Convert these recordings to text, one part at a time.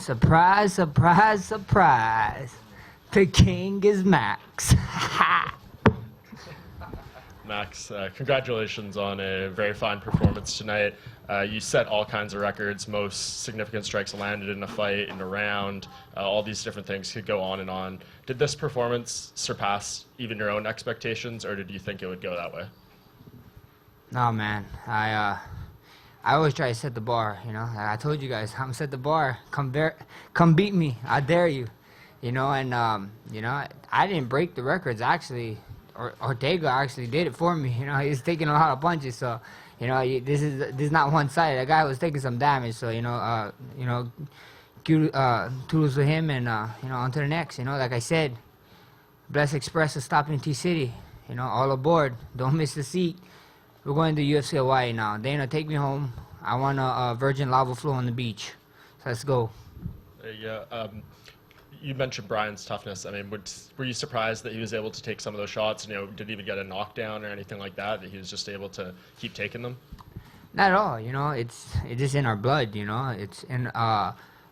Surprise, surprise, surprise. The king is Max. Max, congratulations on a very fine performance tonight. You set all kinds of records, most significant strikes landed in a fight, in a round, all these different things could go on and on. Did this performance surpass even your own expectations, or did you think it would go that way? No, man. I always try to set the bar, you know. I told you guys, I'm set the bar. Come beat me. I dare you. You know, and, you know, I didn't break the records, actually. Ortega actually did it for me. You know, he's taking a lot of punches, so, you know, this is not one-sided. That guy was taking some damage, so, kudos to him, and, you know, on to the next. You know, like I said, Bless Express is stopping in T-City. You know, all aboard. Don't miss the seat. We're going to UFC Hawaii now. Dana, take me home. I want a virgin lava flow on the beach. So let's go. Yeah. You mentioned Brian's toughness. I mean, were you surprised that he was able to take some of those shots? You know, didn't even get a knockdown or anything like that. That he was just able to keep taking them. Not at all. You know, it's just in our blood. You know, it's in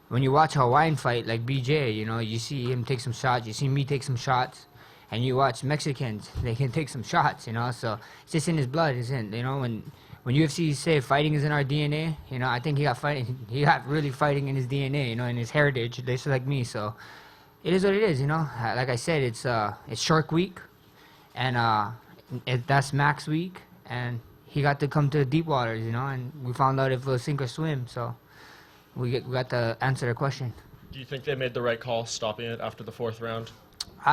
when you watch a Hawaiian fight like BJ. You know, you see him take some shots. You see me take some shots. And you watch Mexicans, they can take some shots, you know, so it's just in his blood, it's in, you know, when UFC say fighting is in our DNA, you know, I think he got really fighting in his DNA, you know, in his heritage, just like me, so it is what it is, you know. Like I said, it's Shark Week, and that's Max Week, and he got to come to the deep waters, you know, and we found out if it was sink or swim, so we got to answer the question. Do you think they made the right call stopping it after the 4th round?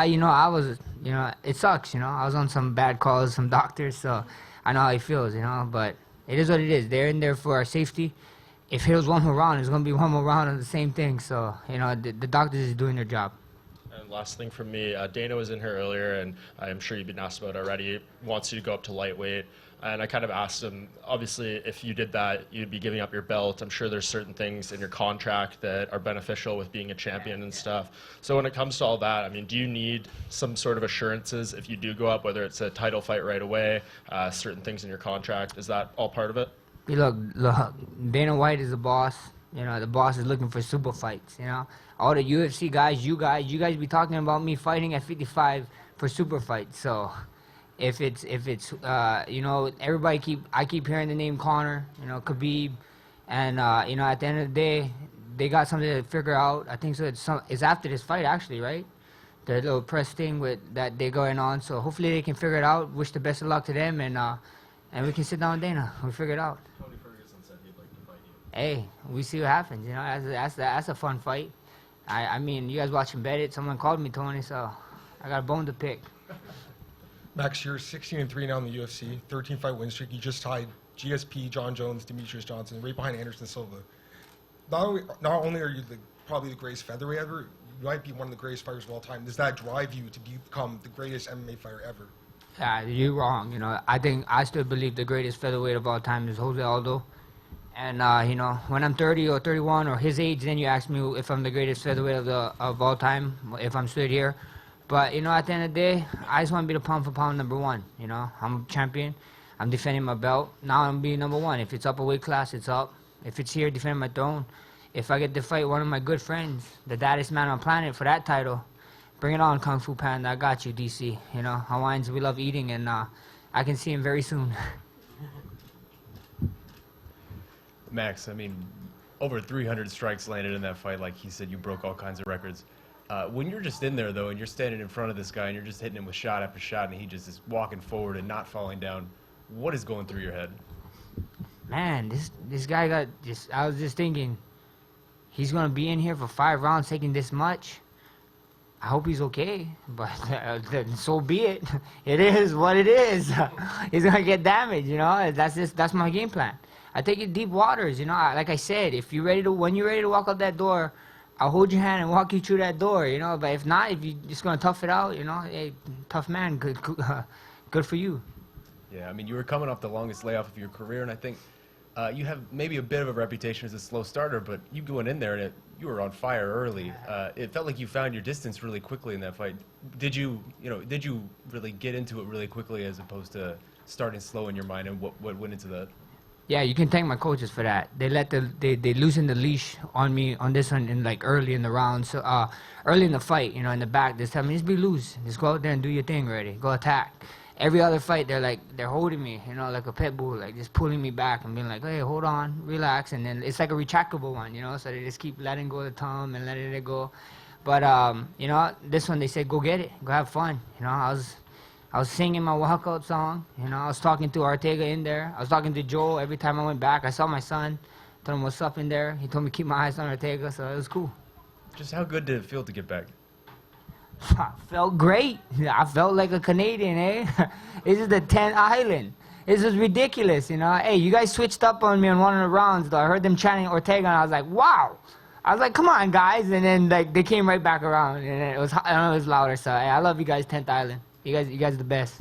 You know, it sucks, you know. I was on some bad calls, some doctors, so I know how he feels, you know. But it is what it is. They're in there for our safety. If it was one more round, it's going to be one more round of the same thing. So, you know, the doctors is doing their job. And last thing from me, Dana was in here earlier, and I'm sure you've been asked about it already, wants you to go up to lightweight. And I kind of asked him, obviously, if you did that, you'd be giving up your belt. I'm sure there's certain things in your contract that are beneficial with being a champion and stuff. So when it comes to all that, I mean, do you need some sort of assurances if you do go up, whether it's a title fight right away, certain things in your contract? Is that all part of it? Hey, look, Dana White is the boss. You know, the boss is looking for super fights, you know. All the UFC guys, you guys be talking about me fighting at 55 for super fights, so... If it's you know, I keep hearing the name Conor, you know, Khabib, and you know, at the end of the day, they got something to figure out. I think so. It's after this fight, actually, right? The little press thing that they're going on. So hopefully they can figure it out. Wish the best of luck to them, and we can sit down with Dana. We figure it out. Tony Ferguson said he'd like to fight you. Hey, we see what happens. You know, that's a fun fight. I mean, you guys watching Bet It. Someone called me, Tony, so I got a bone to pick. Max, you're 16-3 now in the UFC, 13-fight win streak. You just tied GSP, John Jones, Demetrius Johnson, right behind Anderson Silva. Not only are you probably the greatest featherweight ever, you might be one of the greatest fighters of all time. Does that drive you to become the greatest MMA fighter ever? You're wrong. You know, I still believe the greatest featherweight of all time is Jose Aldo. And you know, when I'm 30 or 31 or his age, then you ask me if I'm the greatest featherweight of all time, if I'm stood here. But, you know, at the end of the day, I just want to be the pound-for-pound #1, you know. I'm a champion. I'm defending my belt. Now I'm being #1. If it's up a weight class, it's up. If it's here, defending my throne. If I get to fight one of my good friends, the baddest man on the planet for that title, bring it on, Kung Fu Panda. I got you, DC. You know, Hawaiians, we love eating, and I can see him very soon. Max, I mean, over 300 strikes landed in that fight. Like he said, you broke all kinds of records. When you're just in there, though, and you're standing in front of this guy and you're just hitting him with shot after shot and he just is walking forward and not falling down, what is going through your head? Man, this guy I was just thinking, he's going to be in here for 5 rounds taking this much. I hope he's okay, but so be it. It is what it is. He's going to get damaged, you know. That's my game plan. I take it deep waters, you know. Like I said, when you're ready to walk out that door, I'll hold your hand and walk you through that door, you know. But if not, if you're just going to tough it out, you know, hey, tough man, good for you. Yeah, I mean, you were coming off the longest layoff of your career, and I think you have maybe a bit of a reputation as a slow starter, but you going in there and you were on fire early. It felt like you found your distance really quickly in that fight. Did you really get into it really quickly as opposed to starting slow in your mind, and what went into that? Yeah, you can thank my coaches for that. They loosened the leash on me on this one in like early in the round, so early in the fight, in the back. They tell me just be loose, just go out there and do your thing already, go attack. Every other fight, they're holding me, like a pit bull, like just pulling me back and being like, hey, hold on, relax, and then it's like a retractable one, so they just keep letting go of the thumb and letting it go. But this one they said go get it, go have fun. I was singing my walkout song. I was talking to Ortega in there. I was talking to Joe every time I went back. I saw my son. Told him what's up in there. He told me to keep my eyes on Ortega, so it was cool. Just how good did it feel to get back? I felt great. I felt like a Canadian, eh? This is the 10th island. This is ridiculous, Hey, you guys switched up on me on one of the rounds, though. I heard them chanting Ortega, and I was like, wow. I was like, come on, guys. And then they came right back around, and it was louder. So, hey, I love you guys, 10th island. You guys are the best.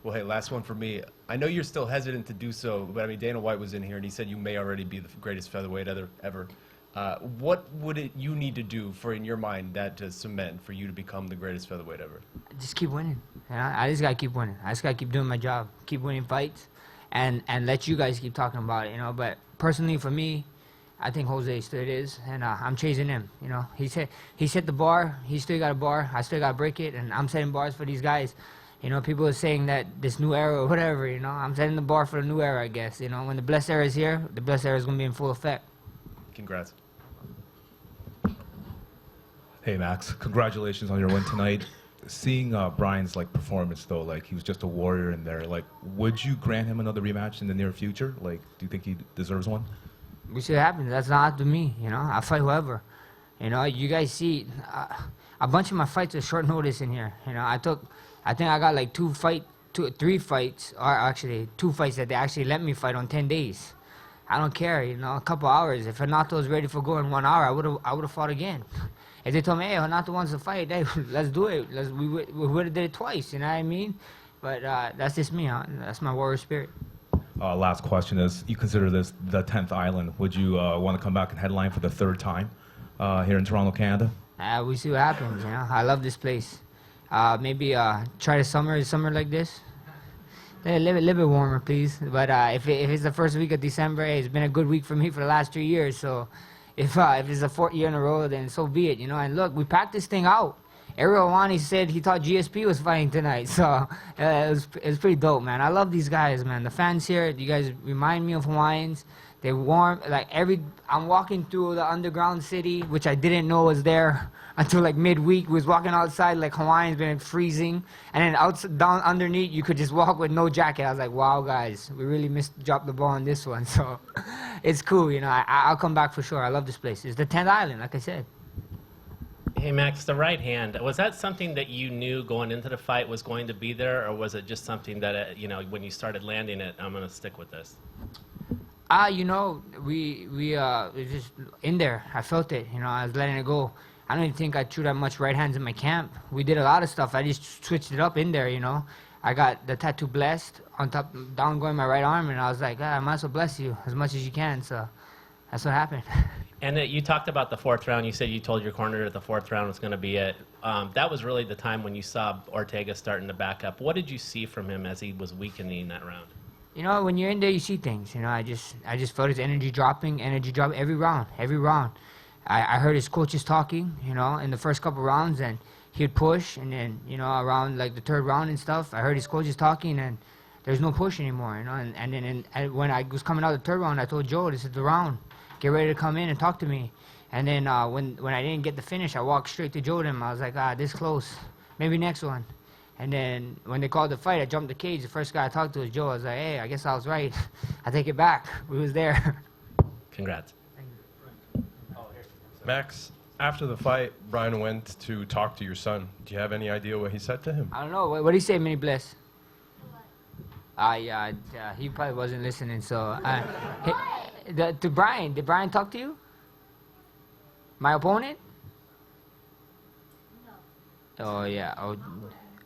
Well, hey, last one for me. I know you're still hesitant to do so, but Dana White was in here and he said you may already be the greatest featherweight ever. What would you need to do for, in your mind, that to cement for you to become the greatest featherweight ever? Just keep winning. I just gotta keep winning. I just gotta keep doing my job, keep winning fights, and let you guys keep talking about it. But personally, for me, I think Jose still is, and I'm chasing him. He set the bar. He still got a bar. I still got to break it, and I'm setting bars for these guys. People are saying that this new era or whatever. I'm setting the bar for the new era, I guess. When the blessed era is here, the blessed era is gonna be in full effect. Congrats. Hey Max, congratulations on your win tonight. Seeing Brian's performance though, he was just a warrior in there. Would you grant him another rematch in the near future? Do you think he deserves one? We see what happens. That's not up to me. I fight whoever. You guys see, a bunch of my fights are short notice in here. I think I got 3 fights, or actually 2 fights that they actually let me fight on 10 days. I don't care. A couple hours. If Renato was ready for going 1 hour, I would have fought again. If they told me, hey, Renato wants to fight, hey, let's do it. We would have did it twice. You know what I mean? But that's just me. That's my warrior spirit. Last question is, you consider this the 10th island. Would you want to come back and headline for the 3rd time here in Toronto, Canada? We see what happens, I love this place. Maybe try the summer like this. A little bit warmer, please. But if it's the first week of December, hey, it's been a good week for me for the last 3 years. So if it's the 4th year in a row, then so be it, And look, we packed this thing out. Ariel Awani said he thought GSP was fighting tonight, so it was pretty dope, man. I love these guys, man. The fans here, you guys remind me of Hawaiians. They warm, I'm walking through the underground city, which I didn't know was there until midweek. We was walking outside like Hawaiians, been freezing, and then down underneath, you could just walk with no jacket. I was like, wow, guys, we really dropped the ball on this one, so it's cool, I'll come back for sure. I love this place. It's the 10th island, like I said. Hey Max, the right hand, was that something that you knew going into the fight was going to be there, or was it just something that, when you started landing it, I'm going to stick with this? We was just in there. I felt it, I was letting it go. I don't even think I threw that much right hands in my camp. We did a lot of stuff. I just switched it up in there, I got the tattoo blessed on top, down going my right arm, and I was like, I might as well bless you as much as you can, so that's what happened. And you talked about the 4th round. You said you told your corner that the 4th round was going to be it. That was really the time when you saw Ortega starting to back up. What did you see from him as he was weakening that round? When you're in there, you see things. I just felt his energy dropping every round. I heard his coaches talking, in the first couple rounds, and he'd push, and then, around the 3rd round and stuff, I heard his coaches talking, and there's no push anymore, And then when I was coming out of the 3rd round, I told Joe, this is the round. Get ready to come in and talk to me. And then when I didn't get the finish, I walked straight to Joe. I was like, this close. Maybe next one. And then when they called the fight, I jumped the cage. The first guy I talked to was Joe. I was like, hey, I guess I was right. I take it back. We was there. Congrats. Max, after the fight, Brian went to talk to your son. Do you have any idea what he said to him? I don't know. What did he say, Mini Bless? Yeah, he probably wasn't listening. So, to Brian, did Brian talk to you? My opponent? No. Oh, yeah.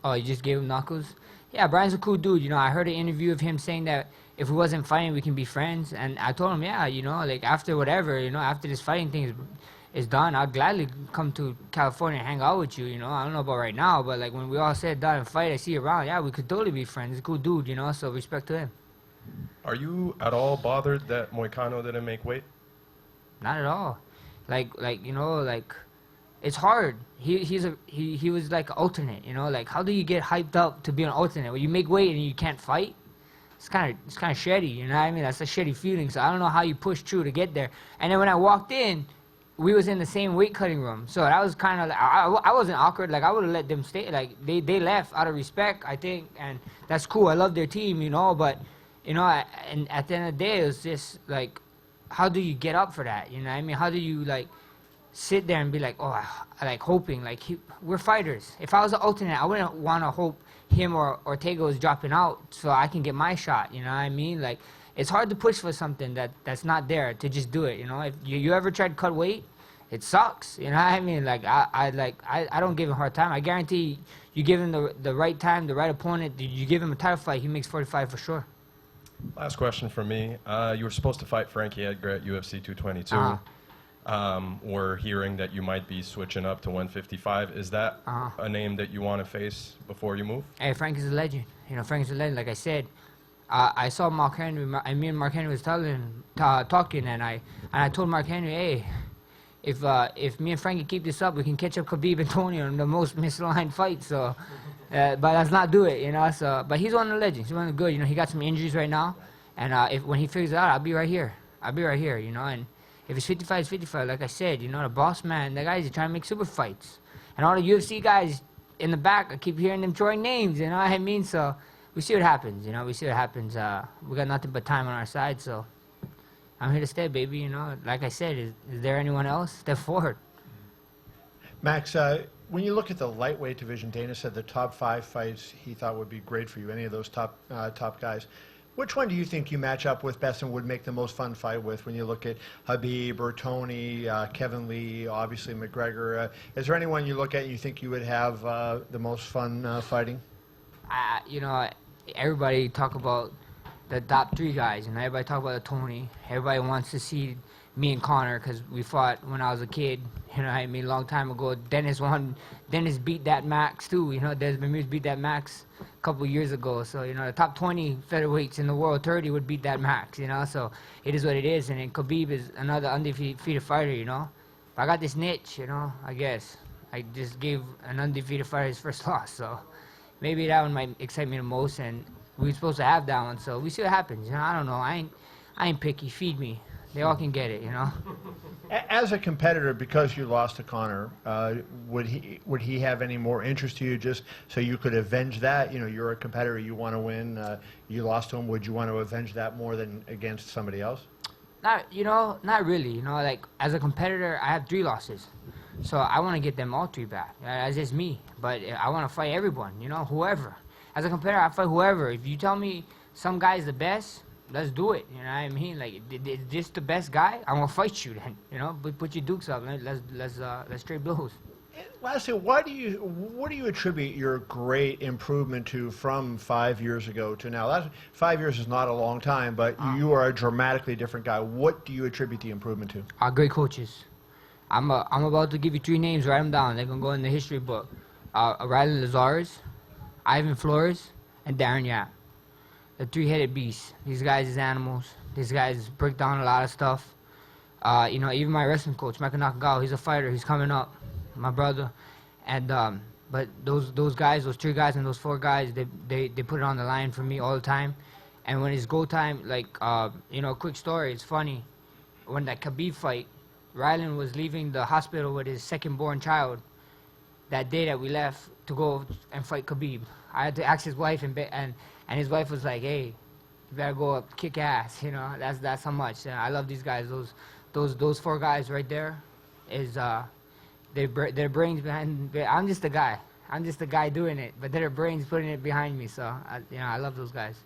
Oh, you just gave him knuckles? Yeah, Brian's a cool dude. I heard an interview of him saying that if we wasn't fighting, we can be friends. And I told him, yeah, after whatever, after this fighting thing is done, I'd gladly come to California and hang out with you, I don't know about right now, but when we all said done and fight, I see you around, yeah, we could totally be friends. He's a cool dude, so respect to him. Are you at all bothered that Moicano didn't make weight? Not at all. Like it's hard. He was like an alternate, like how do you get hyped up to be an alternate? When you make weight and you can't fight, it's kind of shitty, you know what I mean? That's a shitty feeling. So I don't know how you push through to get there. And then when I walked in, we was in the same weight cutting room, so that was kind of like, I wasn't awkward. Like I would have let them stay. Like they left out of respect, I think, and that's cool. I love their team, but and at the end of the day, it was just like, how do you get up for that? You know what I mean? How do you like sit there and be like, oh, I like hoping, like we're fighters. If I was an alternate, I wouldn't want to hope him or Ortega was dropping out so I can get my shot. You know what I mean? Like it's hard to push for something that's not there, to just do it. If you ever tried to cut weight, it sucks. You know what I mean? Like I don't give him a hard time. I guarantee you give him the right time, the right opponent. You give him a title fight, he makes 45 for sure. Last question from me. You were supposed to fight Frankie Edgar at UFC 222. We're hearing that you might be switching up to 155. Is that a name that you want to face before you move? Hey, Frankie's a legend. Frankie's a legend. Like I said, I saw Mark Henry, and me and Mark Henry was talking, and I told Mark Henry, hey, if me and Frankie keep this up, we can catch up Khabib and Tony on the most misaligned fight. So, but let's not do it, So, but he's one of the legends. He's one of the good. He got some injuries right now, and when he figures it out, I'll be right here. And if it's 55, it's 55. Like I said, the boss man, the guys are trying to make super fights, and all the UFC guys in the back, I keep hearing them throwing names. You know what I mean? So we see what happens. We see what happens. We got nothing but time on our side, so I'm here to stay, baby. Like I said, is there anyone else? Step forward. Max, when you look at the lightweight division, Dana said the top 5 fights he thought would be great for you, any of those top guys. Which one do you think you match up with best and would make the most fun fight with when you look at Khabib or Tony, Kevin Lee, obviously McGregor? Is there anyone you look at and you think you would have the most fun fighting? Everybody talk about the top 3 guys, and everybody talk about Tony. Everybody wants to see me and Conor because we fought when I was a kid. A long time ago. Dennis beat that Max too. Dennis Bermudez beat that Max a couple years ago. So the top 20 featherweights in the world, 30 would beat that Max. So it is what it is. And then Khabib is another undefeated fighter. But I got this niche. I guess I just gave an undefeated fighter his first loss. So maybe that one might excite me the most. And we were supposed to have that one. So we see what happens. I don't know. I ain't picky. Feed me. They all can get it, As a competitor, because you lost to Conor, would he have any more interest to you just so you could avenge that? You're a competitor, you want to win. You lost to him. Would you want to avenge that more than against somebody else? Not really. Like as a competitor, I have 3 losses, so I want to get them all 3 back. That's just me. But I want to fight everyone. Whoever. As a competitor, I fight whoever. If you tell me some guy's the best, let's do it. You know what I mean? Like, is this the best guy? I'm gonna fight you then. But put your dukes up. Let's trade blows. Lastly, what do you attribute your great improvement to from 5 years ago to now? 5 years is not a long time, but you are a dramatically different guy. What do you attribute the improvement to? Our great coaches. I'm about to give you 3 names. Write them down. They're gonna go in the history book. Riley Lazarus, Ivan Flores, and Darren Yap. The 3-headed beast. These guys is animals. These guys break down a lot of stuff. Even my wrestling coach, Michael Nakagawa, he's a fighter. He's coming up, my brother. And but those guys, those 3 guys and those 4 guys, they put it on the line for me all the time. And when it's go time, like quick story. It's funny. When that Khabib fight, Rylan was leaving the hospital with his 2nd-born child. That day that we left to go and fight Khabib, I had to ask his wife and his wife was like, "Hey, you better go up, kick ass." That's how much. I love these guys. Those 4 guys right there, is their brains behind. I'm just a guy. I'm just a guy doing it, but their brains putting it behind me. So I love those guys.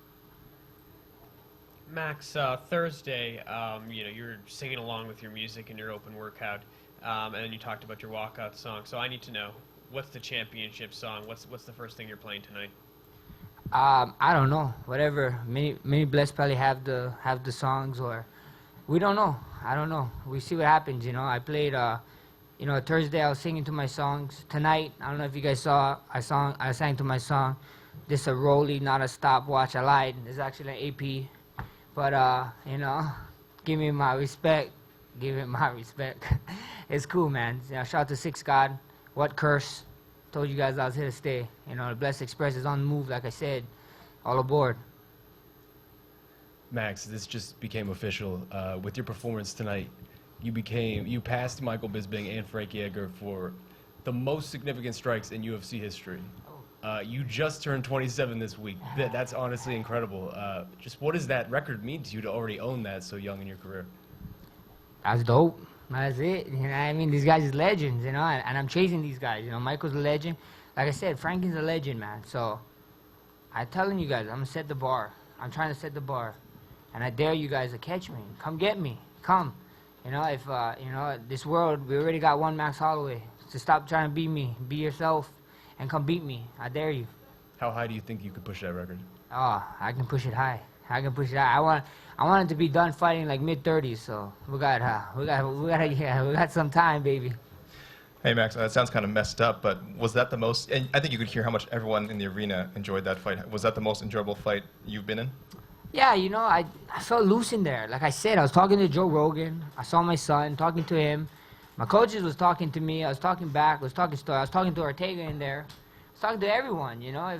Max, Thursday, you're singing along with your music in your open workout, and then you talked about your walkout song. So I need to know, what's the championship song? What's the first thing you're playing tonight? I don't know. Whatever. Many blessed probably have the songs, or we don't know. I don't know. We see what happens. I played. Thursday I was singing to my songs. Tonight, I don't know if you guys saw. I sang to my song. This a rollie, not a stopwatch. I lied. It's actually an AP. But, you know, give me my respect. Give it my respect. It's cool, man. You know, shout out to Six God. What curse? Told you guys I was here to stay. You know, the Blessed Express is on the move, like I said. All aboard. Max, this just became official. With your performance tonight, you passed Michael Bisping and Frankie Edgar for the most significant strikes in UFC history. You just turned 27 this week. That's honestly incredible. Just what does that record mean to you to already own that so young in your career? That's dope. That's it. You know what I mean? These guys is legends, you know, and I'm chasing these guys. You know, Michael's a legend. Like I said, Frankie's a legend, man. So I'm telling you guys, I'm going to set the bar. I'm trying to set the bar. And I dare you guys to catch me. Come get me. Come. You know, if, you know, this world, we already got one Max Holloway. So stop trying to beat me. Be yourself and come beat me. I dare you. How high do you think you could push that record? Oh, I can push it high. I can push it high. I want it to be done fighting like mid-30s. So we got some time, baby. Hey, Max, it sounds kind of messed up, but was that the most, and I think you could hear how much everyone in the arena enjoyed that fight. Was that the most enjoyable fight you've been in? Yeah, you know, I felt loose in there. Like I said, I was talking to Joe Rogan. I saw my son, talking to him. My coaches was talking to me. I was talking back. I was talking to Ortega in there. I was talking to everyone, you know.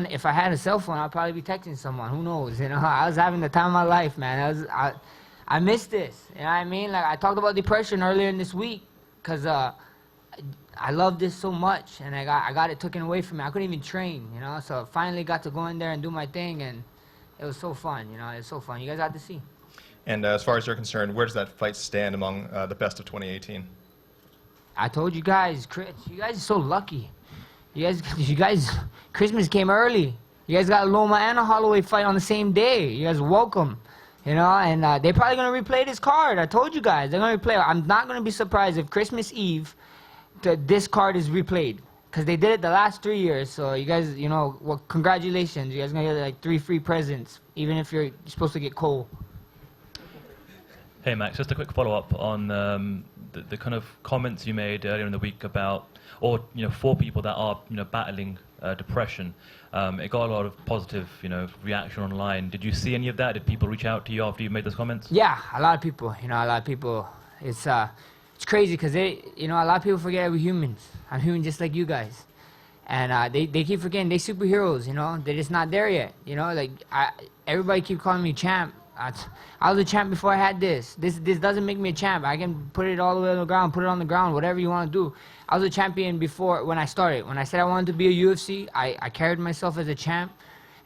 If I had a cell phone, I'd probably be texting someone. Who knows, you know. I was having the time of my life, man. I missed this, you know what I mean? Like, I talked about depression earlier in this week because I love this so much, and I got it taken away from me. I couldn't even train, you know. So I finally got to go in there and do my thing, and it was so fun, you know. It was so fun. You guys had to see. And as far as you're concerned, where does that fight stand among the best of 2018? I told you guys, Chris, you guys are so lucky. You guys, Christmas came early. You guys got a Loma and a Holloway fight on the same day. You guys are welcome, you know, and they're probably going to replay this card. I told you guys, they're going to replay it. I'm not going to be surprised if Christmas Eve this card is replayed because they did it the last 3 years. So you guys, you know, well, congratulations. You guys are going to get like 3 free presents, even if you're supposed to get Cole. Hey, Max, just a quick follow-up on the kind of comments you made earlier in the week about, or, you know, for people that are, you know, battling depression. It got a lot of positive, you know, reaction online. Did you see any of that? Did people reach out to you after you made those comments? Yeah, a lot of people. You know, a lot of people. It's crazy because you know, a lot of people forget we're humans. I'm human just like you guys, and they keep forgetting they superheroes. You know, they're just not there yet. You know, like everybody keep calling me champ. I was a champ before I had this. This doesn't make me a champ. I can put it all the way on the ground, put it on the ground, whatever you want to do. I was a champion before when I started. When I said I wanted to be a UFC, I carried myself as a champ,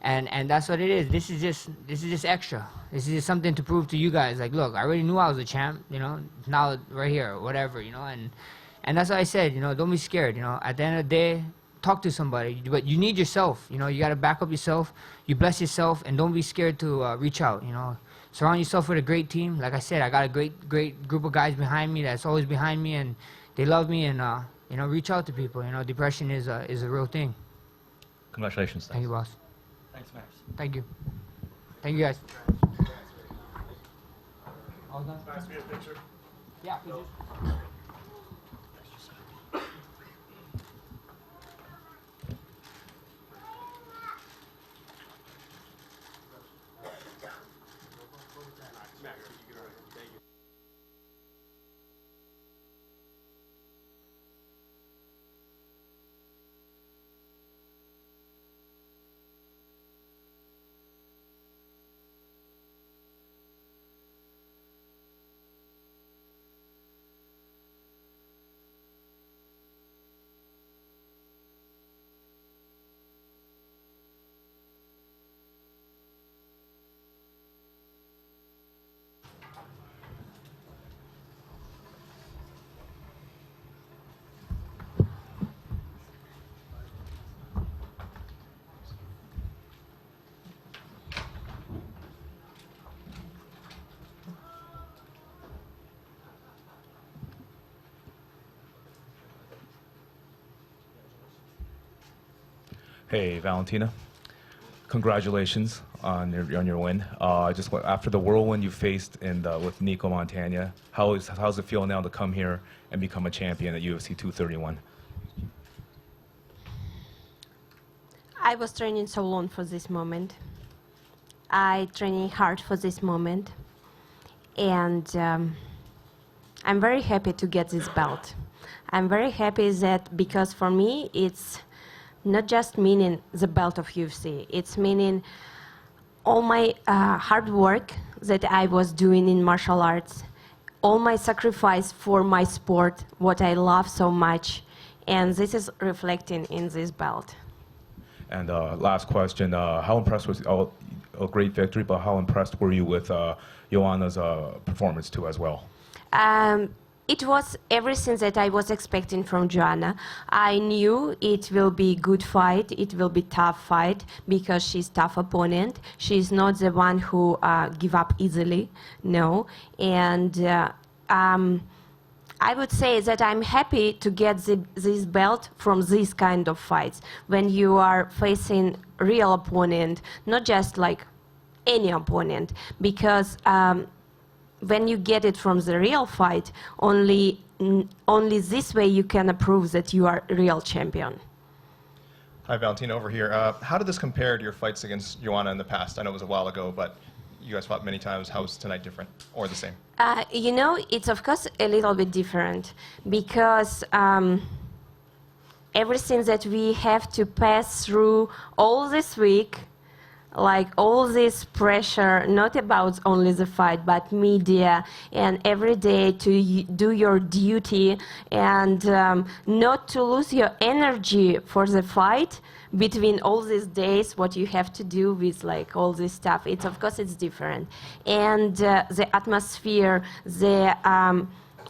and that's what it is. This is just extra. This is just something to prove to you guys. Like, look, I already knew I was a champ. You know, now right here, whatever. You know, and that's what I said. You know, don't be scared. You know, at the end of the day, talk to somebody, but you need yourself. You know, you got to back up yourself. You bless yourself, and don't be scared to reach out. You know, surround yourself with a great team. Like I said, I got a great group of guys behind me that's always behind me, and they love me. And you know, reach out to people. You know, depression is a real thing. Congratulations. Thank you, boss. Thanks, Max. Thank you. Thank you, guys. All done? Nice to be a picture. Yeah, please. Hey, Valentina. Congratulations on your win. Just after the whirlwind you faced with Nico Montana, how's it feel now to come here and become a champion at UFC 231? I was training so long for this moment. I training hard for this moment, and I'm very happy to get this belt. I'm very happy that because for me it's not just meaning the belt of UFC. It's meaning all my hard work that I was doing in martial arts, all my sacrifice for my sport, what I love so much, and this is reflecting in this belt. And last question, how impressed was a great victory, but how impressed were you with Joanna's performance too as well? It was everything that I was expecting from Joanna. I knew it will be good fight, it will be tough fight, because she's tough opponent. She's not the one who give up easily, no. And I would say that I'm happy to get this belt from these kind of fights, when you are facing real opponent, not just like any opponent, because when you get it from the real fight, only this way you can prove that you are a real champion. Hi, Valentina, over here. How did this compare to your fights against Joanna in the past? I know it was a while ago, but you guys fought many times. How was tonight different, or the same? You know, it's of course a little bit different, because everything that we have to pass through all this week, like all this pressure, not about only the fight, but media, and every day to do your duty, and not to lose your energy for the fight between all these days, what you have to do with like all this stuff. It's of course it's different. And the atmosphere, the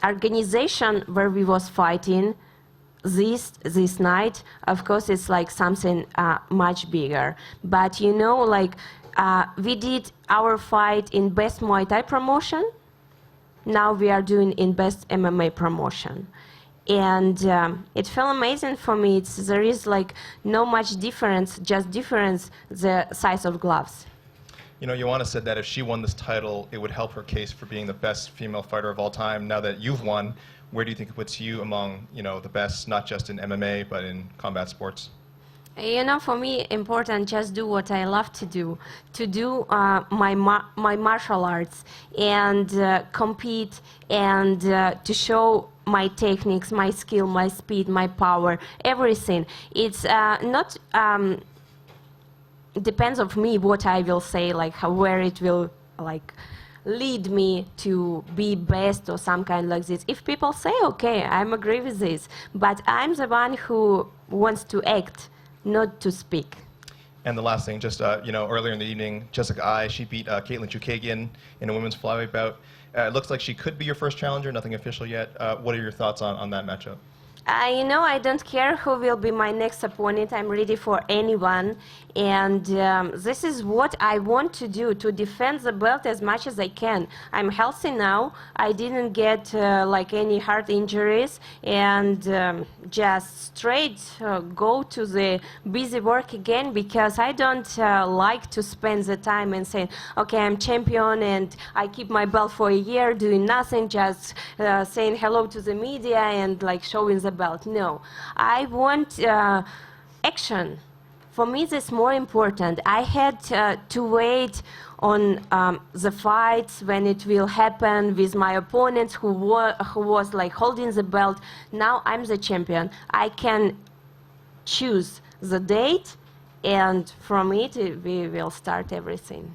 organization where we was fighting, this night, of course, it's like something much bigger. But you know, like we did our fight in best Muay Thai promotion. Now we are doing in best MMA promotion, and it felt amazing for me. There is like no much difference, just difference the size of gloves. You know, Joanna said that if she won this title, it would help her case for being the best female fighter of all time. Now that you've won, where do you think it puts you among, you know, the best, not just in MMA, but in combat sports? You know, for me, important just do what I love to do my martial arts, and compete, and to show my techniques, my skill, my speed, my power, everything. It's not depends of me what I will say, like where it will like lead me to be best or some kind like this. If people say, okay, I'm agree with this, but I'm the one who wants to act, not to speak. And the last thing, just you know, earlier in the evening, Jessica Ai, she beat Caitlin Chukagian in a women's flyweight bout. It looks like she could be your first challenger, nothing official yet. What are your thoughts on that matchup? You know, I don't care who will be my next opponent. I'm ready for anyone. And this is what I want to do, to defend the belt as much as I can. I'm healthy now. I didn't get like any heart injuries. And just straight go to the busy work again, because I don't like to spend the time and say, okay, I'm champion and I keep my belt for a year doing nothing, just saying hello to the media and like showing the belt. No, I want action. For me, this is more important. I had to wait on the fights when it will happen with my opponents who was like holding the belt. Now I'm the champion. I can choose the date, and from it we will start everything.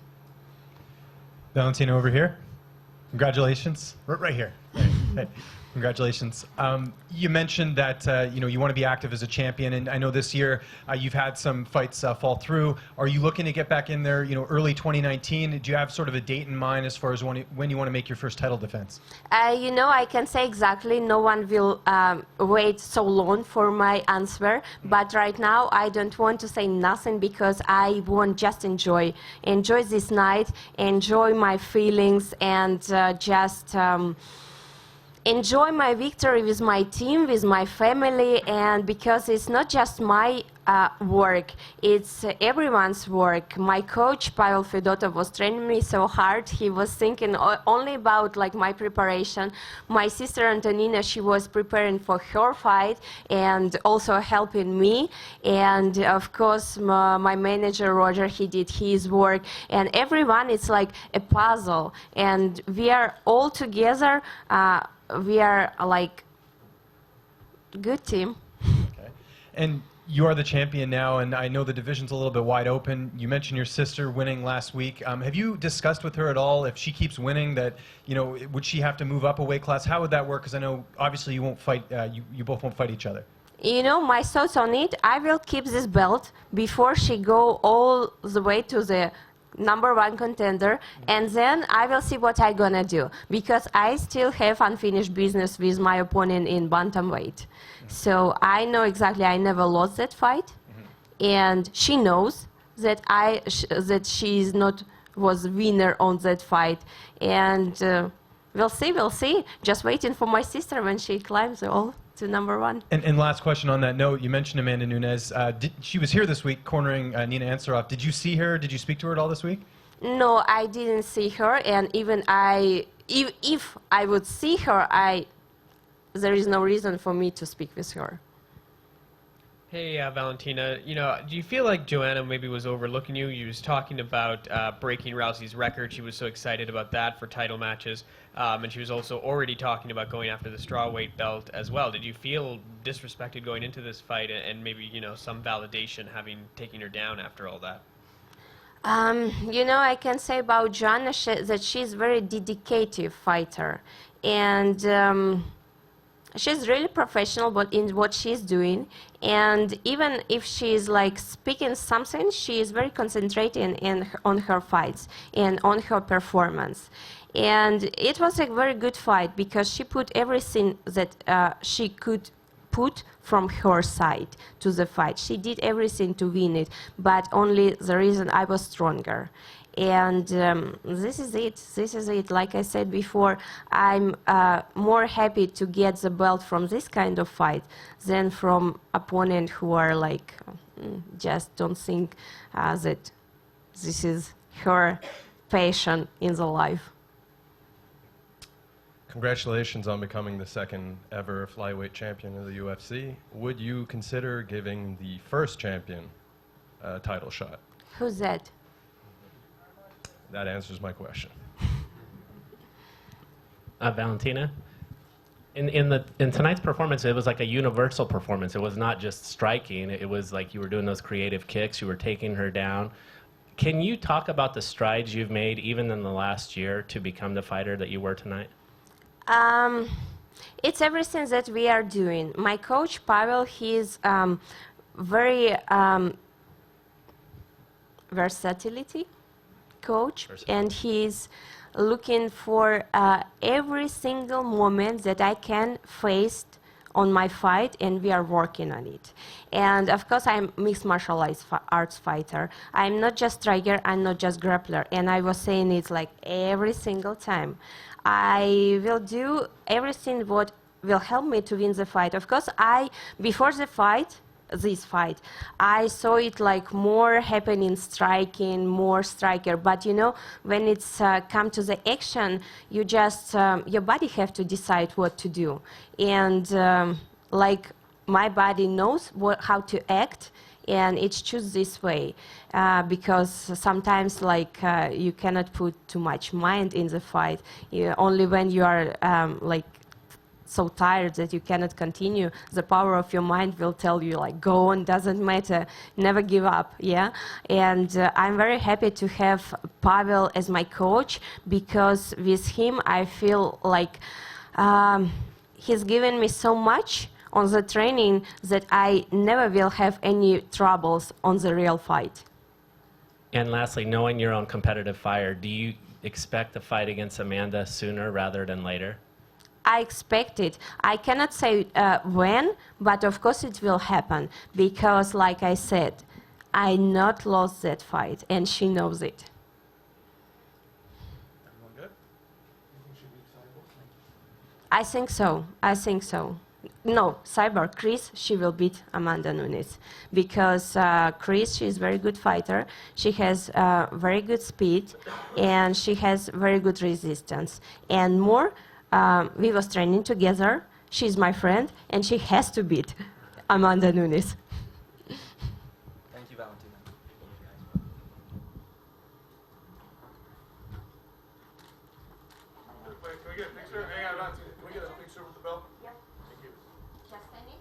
Valentina, over here. Congratulations. Right here. Hey. Congratulations. You mentioned that you know, you want to be active as a champion, and I know this year you've had some fights fall through. Are you looking to get back in there, you know, early 2019? Do you have sort of a date in mind as far as when you want to make your first title defense? You know, I can say exactly. No one will wait so long for my answer. But right now, I don't want to say nothing, because I want just enjoy this night, enjoy my feelings, and just enjoy my victory with my team, with my family, and because it's not just my work. It's everyone's work. My coach, Pavel Fedotov, was training me so hard. He was thinking only about like my preparation. My sister Antonina, she was preparing for her fight and also helping me. And of course, my manager, Roger, he did his work. And everyone, it's like a puzzle. And we are all together. We are like good team. Okay. And you are the champion now, and I know the division's a little bit wide open. You mentioned your sister winning last week. Have you discussed with her at all if she keeps winning that, you know, would she have to move up a weight class? How would that work? Because I know obviously you won't fight, you both won't fight each other. You know, my thoughts on it, I will keep this belt before she go all the way to the #1 contender, and then I will see what I'm gonna do, because I still have unfinished business with my opponent in bantamweight. So I know exactly I never lost that fight, and she knows that that she is not was winner on that fight, and we'll see. Just waiting for my sister when she climbs all to #1. And last question on that note, you mentioned Amanda Nunez. She was here this week cornering Nina Ansaroff. Did you see her? Did you speak to her at all this week? No, I didn't see her, and even if I would see her, there is no reason for me to speak with her. Hey, Valentina, you know, do you feel like Joanna maybe was overlooking you? You was talking about breaking Rousey's record. She was so excited about that for title matches. And she was also already talking about going after the strawweight belt as well. Did you feel disrespected going into this fight, and maybe, you know, some validation having taken her down after all that? You know, I can say about Joanna that she's a very dedicated fighter. And she's really professional in what she's doing, and even if she's like speaking something, she is very concentrated on her fights and on her performance. And it was a very good fight because she put everything that she could put from her side to the fight. She did everything to win it, but only the reason I was stronger. And this is it. This is it. Like I said before, I'm more happy to get the belt from this kind of fight than from opponent who are like just don't think that this is her passion in the life. Congratulations on becoming the second ever flyweight champion of the UFC. Would you consider giving the first champion a title shot? Who's that? That answers my question. Valentina, in tonight's performance, it was like a universal performance. It was not just striking. It was like you were doing those creative kicks. You were taking her down. Can you talk about the strides you've made, even in the last year, to become the fighter that you were tonight? It's everything that we are doing. My coach, Pavel, he's very versatility coach, and he's looking for every single moment that I can face on my fight, and we are working on it. And of course, I'm mixed martial arts fighter. I'm not just striker, I'm not just grappler, and I was saying it like every single time. I will do everything what will help me to win the fight. Of course, before the fight, this fight, I saw it like more happening striking, more striker. But you know, when it's come to the action, you just your body have to decide what to do. And like my body knows how to act, and it's choose this way because sometimes like you cannot put too much mind in the fight. Only when you are like so tired that you cannot continue, the power of your mind will tell you like go on, doesn't matter, never give up. Yeah. And I'm very happy to have Pavel as my coach, because with him I feel like he's given me so much on the training that I never will have any troubles on the real fight. And lastly, knowing your own competitive fire, do you expect the fight against Amanda sooner rather than later? I expect it. I cannot say when, but of course it will happen, because like I said, I not lost that fight, and she knows it. Everyone good? I think so. I think so. no, Cyber, Chris, she will beat Amanda Nunes because Chris, she's a very good fighter. She has very good speed and she has very good resistance. And more, we was training together. She's my friend and she has to beat Amanda Nunes. Thank you, Valentina. Wait, can we get a picture? Hang on, Valentina. Can we get a picture with the belt? Yeah. Just standing?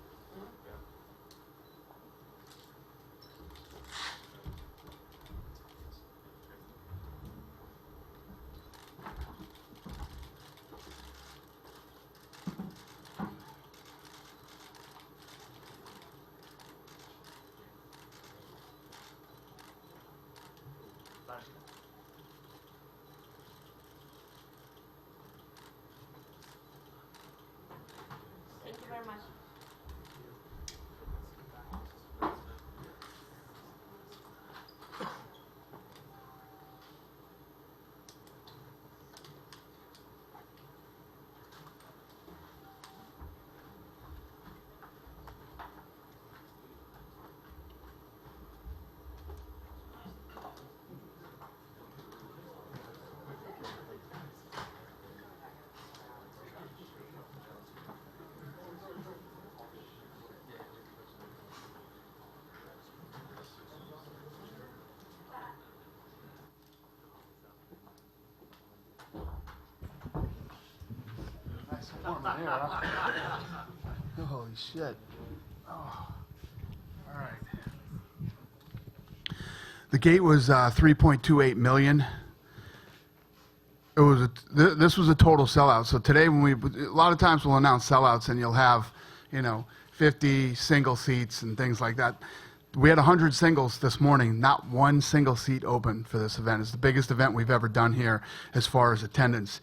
Thank you very much. Nice and warm in here, huh? Holy shit. Oh. All right. The gate was 3.28 million. It was this was a total sellout. So today, when a lot of times we'll announce sellouts, and you'll have, 50 single seats and things like that. We had 100 singles this morning. Not one single seat open for this event. It's the biggest event we've ever done here as far as attendance.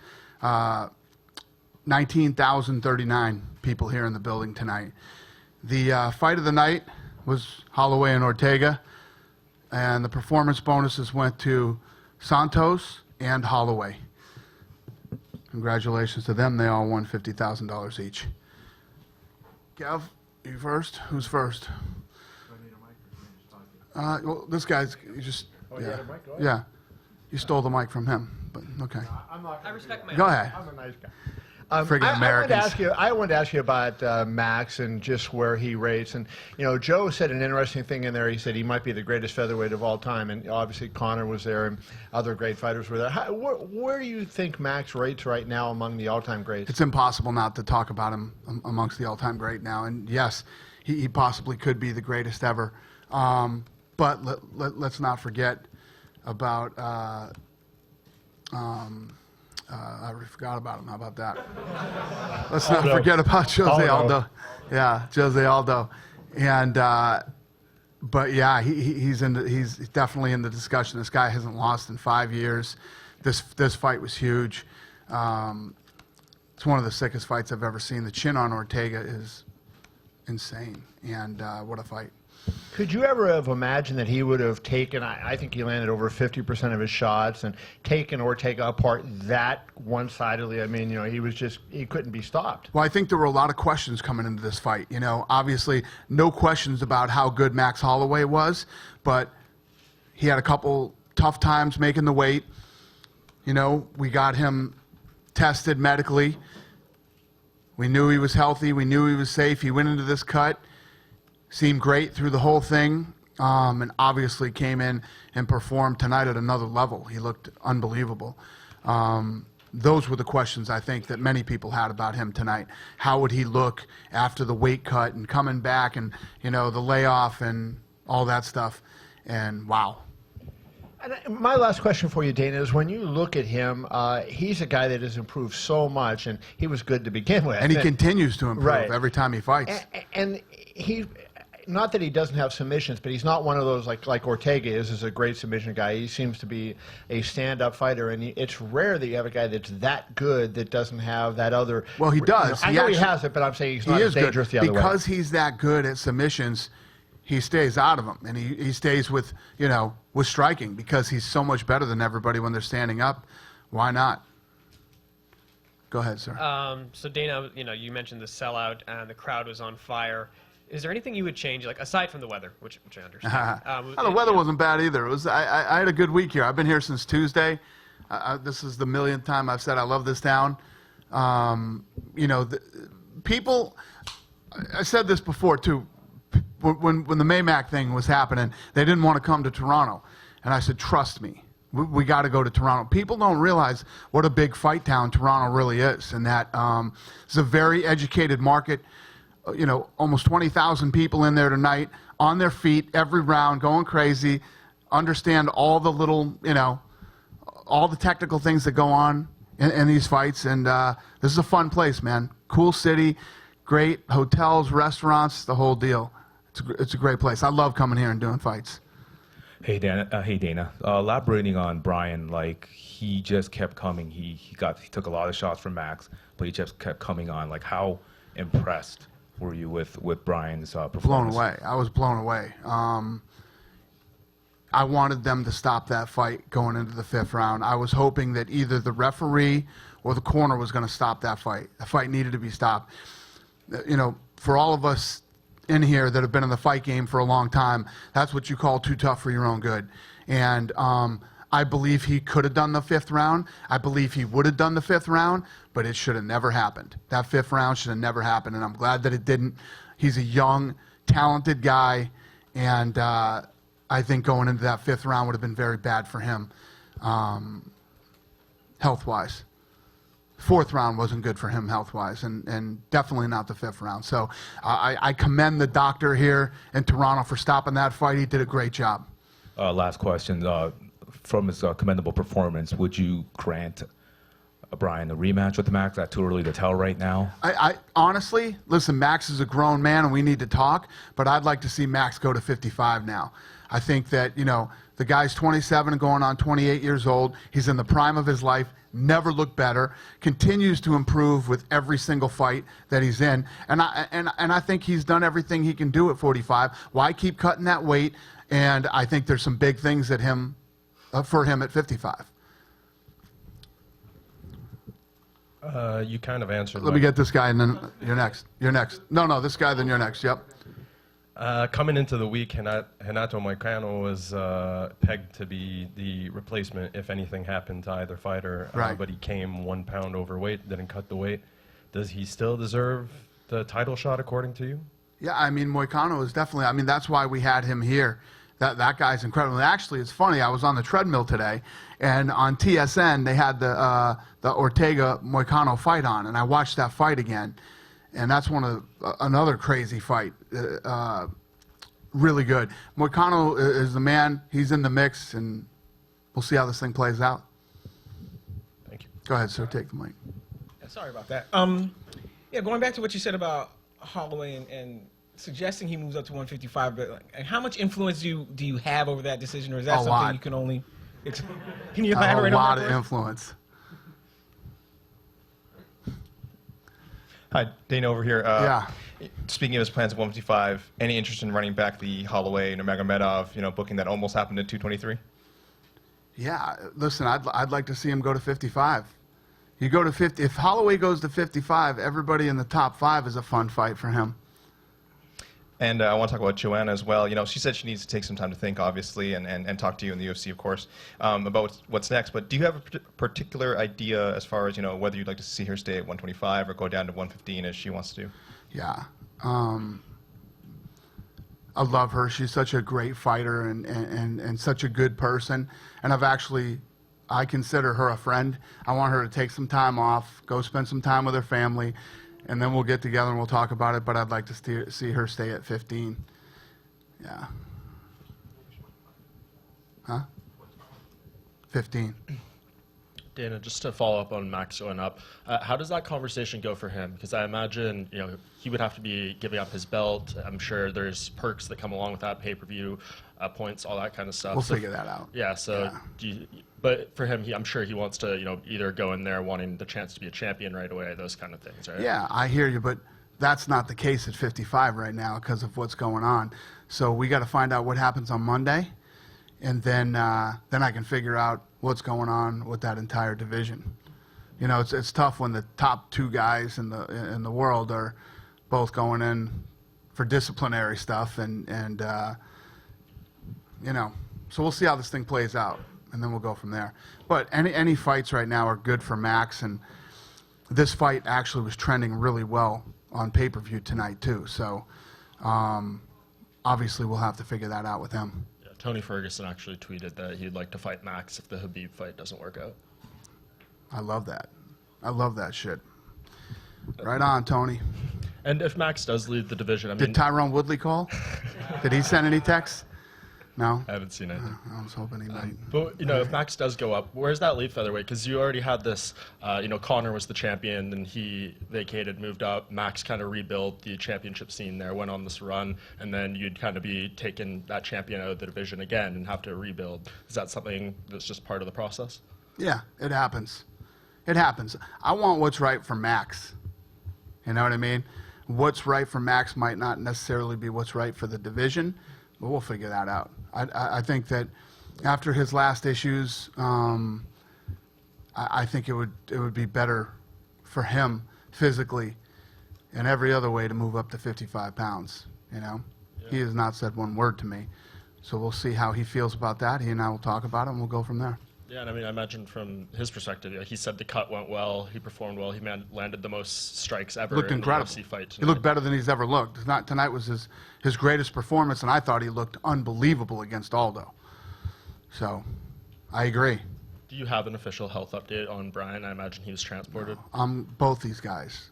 19,039 people here in the building tonight. The fight of the night was Holloway and Ortega, and the performance bonuses went to Santos and Holloway. Congratulations to them. They all won $50,000 each. Gav, you first? Who's first? Well, this guy's, you just, Oh, you yeah. had a mic? Go ahead. Yeah. You stole the mic from him, but okay. I'm not. I respect my Go ahead. I'm a nice guy. Friggin' Americans. I wanted to ask you about Max and just where he rates. And Joe said an interesting thing in there. He said he might be the greatest featherweight of all time, and obviously Connor was there, and other great fighters were there. Where do you think Max rates right now among the all-time greats? It's impossible not to talk about him amongst the all-time great now. And yes, he possibly could be the greatest ever. But let's not forget about. I already forgot about him. How about that? Let's not forget about Jose Aldo. Yeah, Jose Aldo. And but yeah, he's definitely in the discussion. This guy hasn't lost in 5 years. This fight was huge. It's one of the sickest fights I've ever seen. The chin on Ortega is insane, and what a fight. Could you ever have imagined that he would have taken, I think he landed over 50% of his shots, and taken Ortega apart that one-sidedly? I mean, he couldn't be stopped. Well, I think there were a lot of questions coming into this fight. Obviously, no questions about how good Max Holloway was, but he had a couple tough times making the weight. We got him tested medically. We knew he was healthy. We knew he was safe. He went into this cut. Seemed great through the whole thing, and obviously came in and performed tonight at another level. He looked unbelievable. Those were the questions I think that many people had about him tonight. How would he look after the weight cut and coming back, and the layoff and all that stuff? And wow. And my last question for you, Dana, is when you look at him, he's a guy that has improved so much, and he was good to begin with. And he continues to improve every time he fights. And he, not that he doesn't have submissions, but he's not one of those like Ortega is a great submission guy. He seems to be a stand-up fighter, and it's rare that you have a guy that's that good that doesn't have that other. Well, he does. I know he has it, but I'm saying he's not as dangerous the other way. Because he's that good at submissions, he stays out of them, and he stays with with striking, because he's so much better than everybody when they're standing up. Why not? Go ahead, sir. So Dana, you mentioned the sellout and the crowd was on fire. Is there anything you would change, like aside from the weather, which I understand? The weather wasn't bad either. It was. I had a good week here. I've been here since Tuesday. This is the millionth time I've said I love this town. People. I said this before too. When the Maymac thing was happening, they didn't want to come to Toronto, and I said, trust me. We got to go to Toronto. People don't realize what a big fight town Toronto really is, and that it's a very educated market. Almost 20,000 people in there tonight, on their feet, every round, going crazy, understand all the little, all the technical things that go on in these fights, and this is a fun place, man. Cool city, great hotels, restaurants, the whole deal. It's a great place. I love coming here and doing fights. Hey Dana. Elaborating on Brian, he just kept coming. He took a lot of shots from Max, but he just kept coming on. How impressed were you with Brian's performance? Blown away. I was blown away. I wanted them to stop that fight going into the 5th round. I was hoping that either the referee or the corner was going to stop that fight. The fight needed to be stopped. For all of us in here that have been in the fight game for a long time, that's what you call too tough for your own good. And I believe he could have done the 5th round. I believe he would have done the 5th round, but it should have never happened. That 5th round should have never happened, and I'm glad that it didn't. He's a young, talented guy, and I think going into that 5th round would have been very bad for him, health-wise. 4th round wasn't good for him health-wise, and definitely not the 5th round. So I commend the doctor here in Toronto for stopping that fight. He did a great job. Last question. From his commendable performance, would you grant Brian a rematch with Max? That's too early to tell right now. I honestly, listen, Max is a grown man and we need to talk, but I'd like to see Max go to 55 now. I think that, the guy's 27 and going on 28 years old. He's in the prime of his life, never looked better, continues to improve with every single fight that he's in. And I think he's done everything he can do at 45. Why keep cutting that weight? And I think there's some big things for him at 55. You kind of answered. Let me get this guy, and then you're next. You're next. No, this guy, then you're next. Yep. Coming into the week, Renato Moicano was pegged to be the replacement if anything happened to either fighter. Right. But he came 1 pound overweight, didn't cut the weight. Does he still deserve the title shot, according to you? Yeah, Moicano is definitely. That's why we had him here. That guy's incredible. And actually, it's funny. I was on the treadmill today, and on TSN they had the Ortega Moicano fight on, and I watched that fight again, and that's another crazy fight. Really good. Moicano is the man. He's in the mix, and we'll see how this thing plays out. Thank you. Go ahead, sir. Take the mic. Yeah, sorry about that. Going back to what you said about Holloway and suggesting he moves up to 155, but how much influence do you have over that decision, or is that something lot. you can only? Can you elaborate on that? A lot of influence. Hi, Dana over here. Yeah. Speaking of his plans at 155, any interest in running back the Holloway Nurmagomedov, booking that almost happened at 223? Yeah, listen, I'd like to see him go to 55. You go to 50. If Holloway goes to 55, everybody in the top 5 is a fun fight for him. And I want to talk about Joanna as well. She said she needs to take some time to think, obviously, and talk to you in the UFC, of course, about what's next. But do you have a particular idea as far as, whether you'd like to see her stay at 125 or go down to 115 as she wants to do? Yeah. I love her. She's such a great fighter and such a good person. And I consider her a friend. I want her to take some time off, go spend some time with her family, and then we'll get together and we'll talk about it, but I'd like to see her stay at 15. Yeah. Huh? 15. Dana, just to follow up on Max going up, how does that conversation go for him? Because I imagine, he would have to be giving up his belt. I'm sure there's perks that come along with that, pay-per-view points, all that kind of stuff. We'll figure that out. Yeah, so but for him, I'm sure he wants to, either go in there wanting the chance to be a champion right away, those kind of things, right? Yeah, I hear you, but that's not the case at 55 right now because of what's going on. So we got to find out what happens on Monday, and then I can figure out what's going on with that entire division. You know, it's tough when the top 2 guys in the world are both going in for disciplinary stuff, and you know, so we'll see how this thing plays out, and then we'll go from there. But any fights right now are good for Max, and this fight actually was trending really well on pay-per-view tonight too. So obviously we'll have to figure that out with him. Yeah, Tony Ferguson actually tweeted that he'd like to fight Max if the Khabib fight doesn't work out. I love that. I love that shit. Right on, Tony. And if Max does lead the division, I mean, Did Tyrone Woodley call? Did he send any texts? No? I haven't seen anything. I was hoping he might. But, you know, if Max does go up, where's that leave featherweight? Because you already had this, you know, Conor was the champion, and he vacated, moved up. Max kind of rebuilt the championship scene there, went on this run, and then you'd kind of be taking that champion out of the division again and have to rebuild. Is that something that's just part of the process? Yeah, it happens. It happens. I want what's right for Max. You know what I mean? What's right for Max might not necessarily be what's right for the division, but we'll figure that out. I think that after his last issues, I think it would be better for him physically and every other way to move up to 55 pounds. You know, he has not said one word to me, so we'll see how he feels about that. He and I will talk about it, and we'll go from there. Yeah, and I mean, I imagine from his perspective, he said the cut went well, he performed well, he landed the most strikes ever Looked in incredible. the UFC fight He tonight. looked better than he's ever looked. Tonight was his greatest performance, and I thought he looked unbelievable against Aldo. So, I agree. Do you have an official health update on Brian? I imagine he was transported. Both these guys,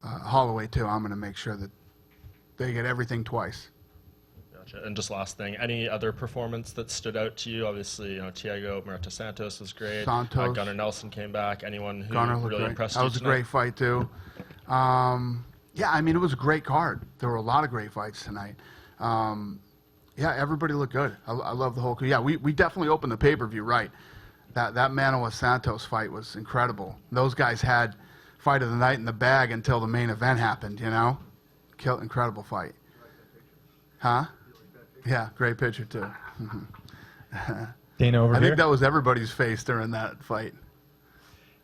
Holloway too, I'm going to make sure that they get everything twice. Gotcha. And just last thing, any other performance that stood out to you? Obviously, you know, Thiago Marta Santos was great. Santos. Gunnar Nelson came back. Anyone who Gunnar looked really great. impressed That you was a tonight? great fight too. Yeah, I mean, it was a great card. There were a lot of great fights tonight. Yeah, everybody looked good. I love the whole. Yeah, we definitely opened the pay-per-view right. That Manoa Santos fight was incredible. Those guys had fight of the night in the bag until the main event happened. You know, incredible fight. Huh? Yeah, great picture too. Dana over I here. think that was everybody's face during that fight.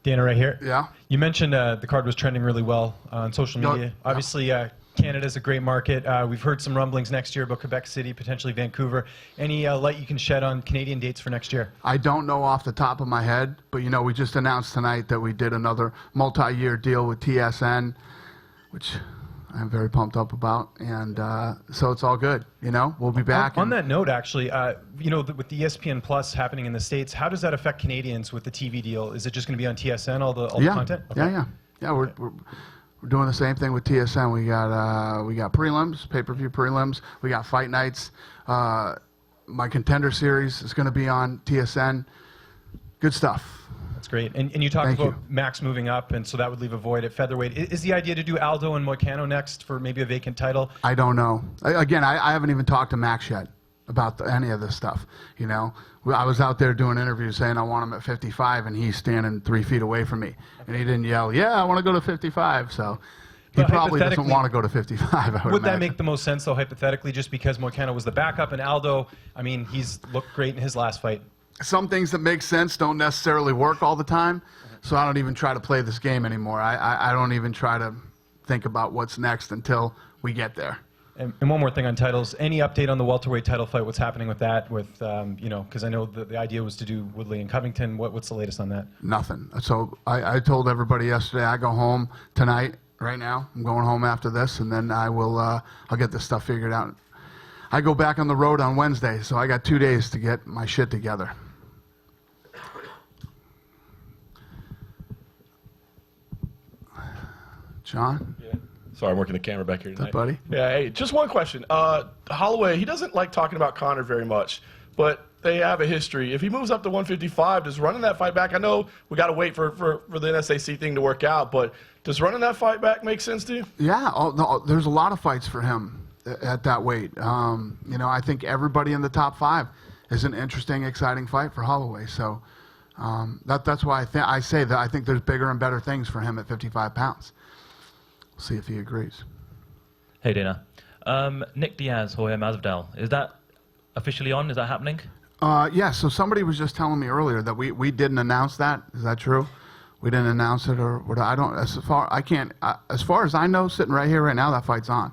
Dana right here. Yeah. You mentioned the card was trending really well on social media. Yeah. Obviously, Canada's a great market. We've heard some rumblings next year about Quebec City, potentially Vancouver. Any light you can shed on Canadian dates for next year? I don't know off the top of my head, but you know, we just announced tonight that we did another multi-year deal with TSN, which I'm very pumped up about, and so it's all good. You know, we'll be back. On that note, actually, you know, with the ESPN Plus happening in the States, how does that affect Canadians with the TV deal? Is it just going to be on TSN, all the content? Okay. Yeah. We're doing the same thing with TSN. We got prelims, pay-per-view prelims. We got fight nights. My Contender series is going to be on TSN. Good stuff. That's great. And you talked about Max moving up, and so that would leave a void at featherweight. Is the idea to do Aldo and Moicano next for maybe a vacant title? I don't know. Again, I haven't even talked to Max yet about any of this stuff. You know, I was out there doing interviews saying I want him at 55, and he's standing 3 feet away from me, and he didn't yell, "Yeah, I want to go to 55." So he probably doesn't want to go to 55. Would that make the most sense, though, hypothetically, just because Moicano was the backup and Aldo? I mean, he's looked great in his last fight. Some things that make sense don't necessarily work all the time, so I don't even try to play this game anymore. I don't even try to think about what's next until we get there. And one more thing on titles. Any update on the welterweight title fight? What's happening with that? With you know, because I know the idea was to do Woodley and Covington. What's the latest on that? Nothing. So I told everybody yesterday I go home tonight. Right now, I'm going home after this, and then I'll get this stuff figured out. I go back on the road on Wednesday, so I got 2 days to get my shit together. John? Yeah. Sorry, I'm working the camera back here tonight. Buddy? Yeah, hey, just one question. Holloway, he doesn't like talking about Conor very much, but they have a history. If he moves up to 155, does running that fight back, I know we got to wait for the NSAC thing to work out, but does running that fight back make sense to you? Yeah, there's a lot of fights for him at that weight. You know, I think everybody in the top 5 is an interesting, exciting fight for Holloway. So that's why I say that I think there's bigger and better things for him at 55 pounds. We'll see if he agrees. Hey, Dana. Nick Diaz, Jorge Masvidal. Is that officially on? Is that happening? Yeah, so somebody was just telling me earlier that we didn't announce that. Is that true? We didn't announce it, or I don't. As far as I know, sitting right here, right now, that fight's on.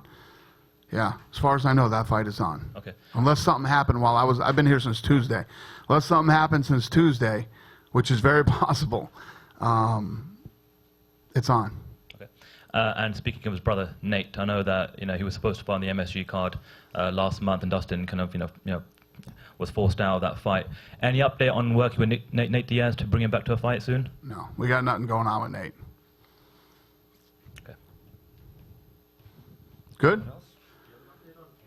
Yeah, as far as I know, that fight is on. Okay. Unless something happened while I've been here since Tuesday. Unless something happened since Tuesday, which is very possible, it's on. Okay. And speaking of his brother Nate, I know that he was supposed to fight on the MSG card last month, and Dustin kind of was forced out of that fight. Any update on working with Nate Diaz to bring him back to a fight soon? No, we got nothing going on with Nate. Okay. Good?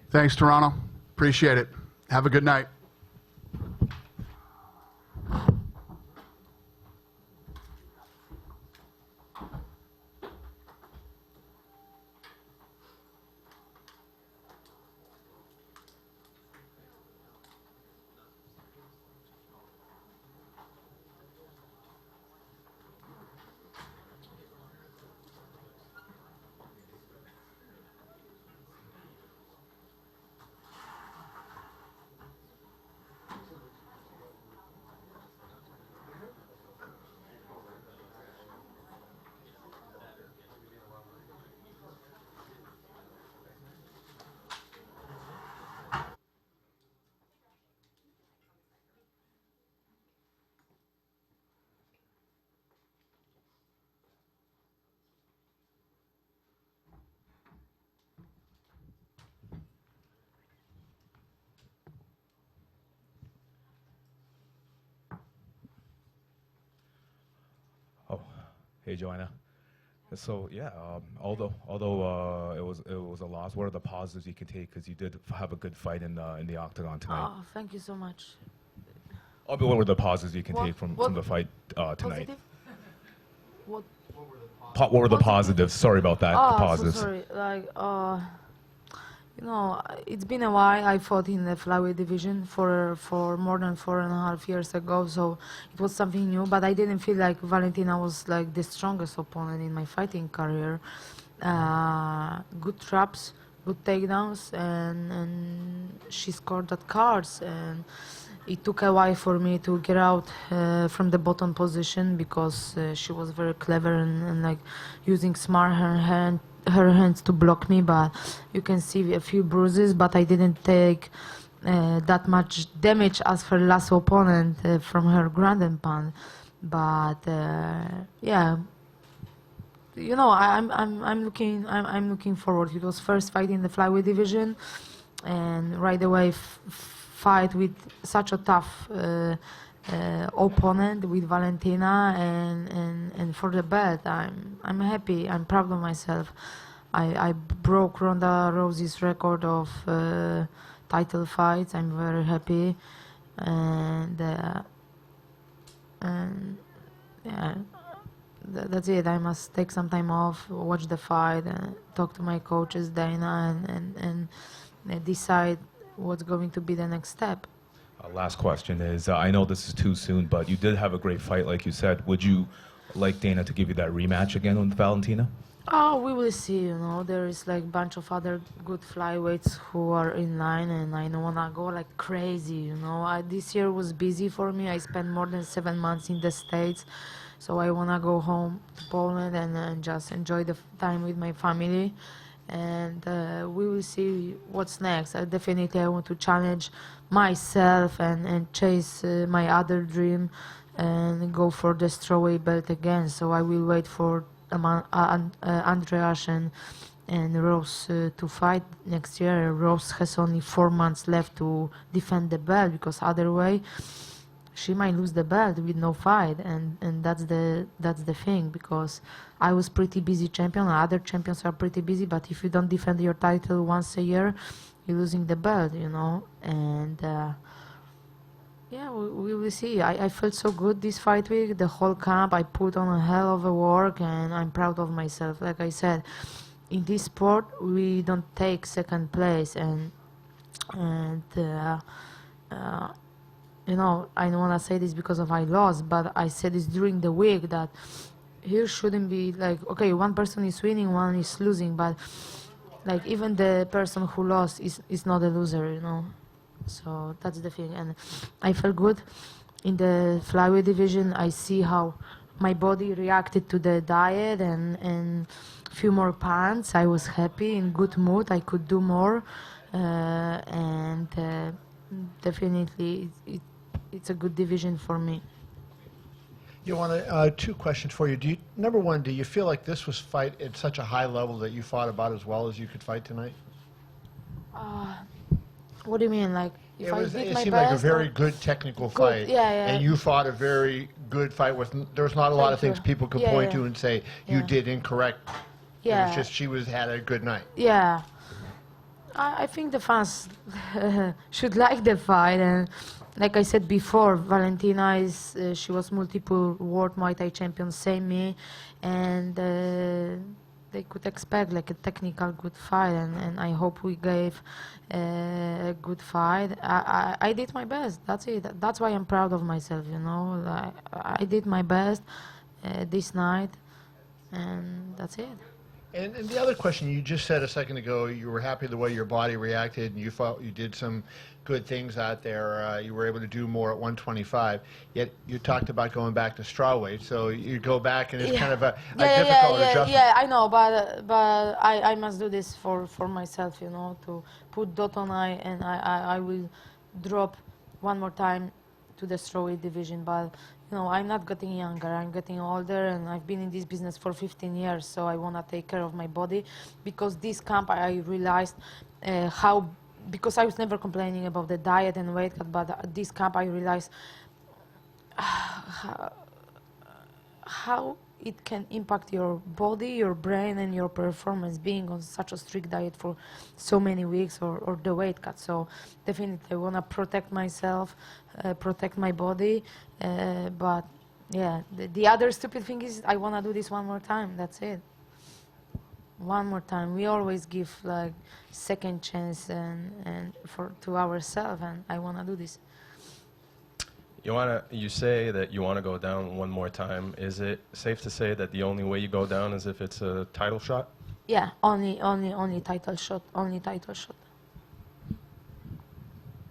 Thanks, Toronto. Appreciate it. Have a good night. Hey, Joanna. So yeah, although it was a loss, what are the positives you can take? Because you did have a good fight in the octagon tonight. Oh, thank you so much. But what were the positives you can take from what the fight tonight? Positive? What? What were the positives? Sorry about that. Oh, the positives. so sorry. It's been a while. I fought in the flyweight division for more than 4.5 years ago, so it was something new. But I didn't feel like Valentina was like the strongest opponent in my fighting career. Good traps, good takedowns, and she scored at cards. And it took a while for me to get out from the bottom position because she was very clever and like using smart her hands to block me, but you can see a few bruises, but I didn't take that much damage as her last opponent from her ground and pound. But yeah, I'm looking forward. It was first fight in the flyweight division, and right away fight with such a tough opponent with Valentina and for the belt. I'm happy. I'm proud of myself. I broke Ronda Rousey's record of title fights. I'm very happy, and yeah, that's it. I must take some time off, watch the fight, and talk to my coaches, Dana, and decide what's going to be the next step. Last question is, I know this is too soon, but you did have a great fight, like you said. Would you like Dana to give you that rematch again with Valentina? Oh, we will see, There is like a bunch of other good flyweights who are in line, and I don't want to go like crazy, This year was busy for me. I spent more than 7 months in the States, so I want to go home to Poland and just enjoy the time with my family. And we will see what's next. I want to challenge myself and chase my other dream and go for the strawweight belt again. So I will wait for Andreas and Rose to fight next year. Rose has only 4 months left to defend the belt, because other way she might lose the belt with no fight, and that's the thing, because I was pretty busy champion. Other champions are pretty busy, but if you don't defend your title once a year, you're losing the belt, And yeah, we will see. I felt so good this fight week. The whole camp, I put on a hell of a work, and I'm proud of myself. Like I said, in this sport, we don't take second place, and I don't want to say this because I lost, but I said this during the week, that here shouldn't be like, okay, one person is winning, one is losing, but like even the person who lost is not a loser, So that's the thing, and I felt good in the flyweight division. I see how my body reacted to the diet and few more pounds. I was happy, in good mood. I could do more, and definitely it's a good division for me. Joanna, two questions for you. Number one, do you feel like this was fight at such a high level that you fought about as well as you could fight tonight? What do you mean? Like, if It I did my seemed like a best very or- good technical Good, fight. yeah. And you fought a very good fight with, there's not a lot of Thank things you. people could Yeah, point yeah. to and say, you Yeah. did incorrect. It Yeah. was just she had a good night. Yeah. I think the fans should like the fight, and like I said before, Valentina is she was multiple world Muay Thai champion, same me, and they could expect like a technical good fight, and I hope we gave a good fight. I did my best. That's it. That's why I'm proud of myself. You know, like, I did my best this night, and that's it. And the other question, you just said a second ago, you were happy the way your body reacted, and you felt you did some good things out there. You were able to do more at 125. Yet you talked about going back to strawweight, so you go back, and it's kind of a difficult adjustment. Yeah, I know, but I must do this for myself, you know, to put dot on I, and I will drop one more time to the strawweight division. But you know, I'm not getting younger, I'm getting older, and I've been in this business for 15 years, so I want to take care of my body. Because this camp, I realized how, because I was never complaining about the diet and weight cut, but at this camp I realized how it can impact your body, your brain, and your performance being on such a strict diet for so many weeks, or the weight cut. So definitely I want to protect myself, protect my body, but yeah, the other stupid thing is I want to do this one more time. That's it. One more time. We always give like second chance and to ourselves, and I want to do this. Joanna, you say that you want to go down one more time. Is it safe to say that the only way you go down is if it's a title shot? Yeah, only title shot. Only title shot.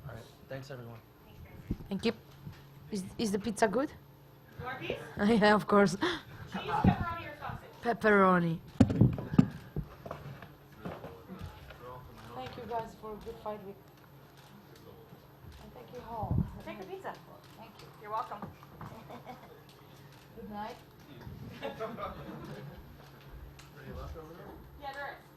All right. Thanks, everyone. Thank you. Is the pizza good? More piece? Yeah, of course. Cheese, pepperoni, or sausage? Pepperoni. Thank you guys for a good fight week. And thank you all. Take a pizza. Thank you. You're welcome. Good night. Yeah, there is.